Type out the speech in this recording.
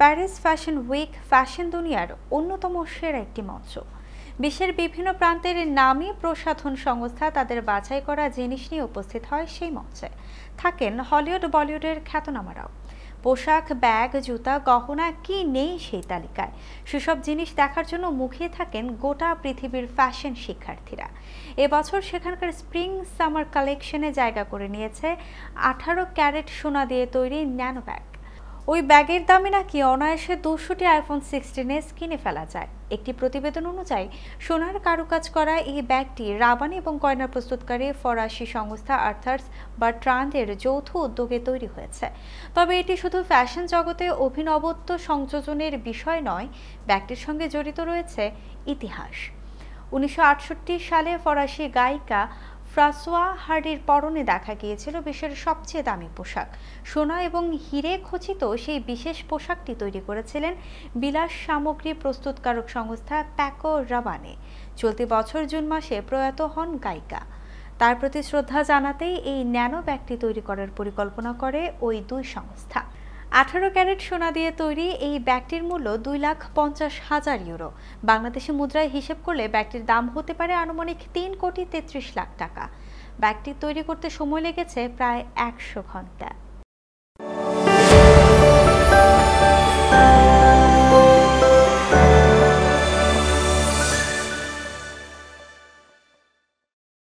Paris fashion week fashion দুনিয়ার অন্যতম সেরা একটি মঞ্চ। বিশ্বের বিভিন্ন প্রান্তের নামী প্রসাধন সংস্থা তাদের বাছাই করা জিনিস নিয়ে উপস্থিত হয় সেই মঞ্চে। থাকেন হলিউড বলিউডের খ্যাতনামারাও। পোশাক, ব্যাগ, জুতা, গহনা কি নেই সেই তালিকায়। সেসব জিনিস দেখার জন্য মুখিয়ে থাকেন গোটা পৃথিবীর ফ্যাশন শিক্ষার্থীরা। এবছর সেখানকার স্প্রিং সামার কালেকশনে জায়গা করে নিয়েছে 18 ক্যারেট সোনা দিয়ে তৈরি ন্যানো ব্যাগ। ওই ব্যাগের দামে নাকি অনায়াসে 200টি আইফোন 16s কিনে ফেলা যায়। একটি প্রতিবেদন অনুযায়ী সোনার কারুকাজ করা এই ব্যাগটি রাবানি এবং গয়না প্রস্তুতকারী ফরাসি সংস্থা আর্থার্স বার্ট্রান্ডের যৌথ উদ্যোগে তৈরি হয়েছে। তবে এটি শুধু ফ্যাশন জগতে অভিনবত্ব সংযোজনের বিষয় নয়, ব্যাগটির সঙ্গে জড়িত রয়েছে ইতিহাস। 1968 সালে ফরাসি গায়িকা ফ্রাঁসোয়া হার্ডির পরনে দেখা গিয়েছিল বিশ্বের সবচেয়ে দামি পোশাক। সোনা এবং হিরে খচিত সেই বিশেষ পোশাকটি তৈরি করেছিলেন বিলাস সামগ্রী প্রস্তুতকারক সংস্থা প্যাকো রাবানে। চলতি বছর জুন মাসে প্রয়াত হন গায়িকা। তার প্রতি শ্রদ্ধা জানাতেই এই ন্যানো ব্যাগটি তৈরি করার পরিকল্পনা করে ওই দুই সংস্থা। 18 ক্যারেট সোনা দিয়ে তৈরি এই ব্যাগটির মূল্য 2,50,000 ইউরো। বাংলাদেশি মুদ্রায় হিসেব করলে ব্যাগটির দাম হতে পারে আনুমানিক 3,33,00,000 টাকা। ব্যাগটি তৈরি করতে সময় লেগেছে প্রায় 100 ঘন্টা।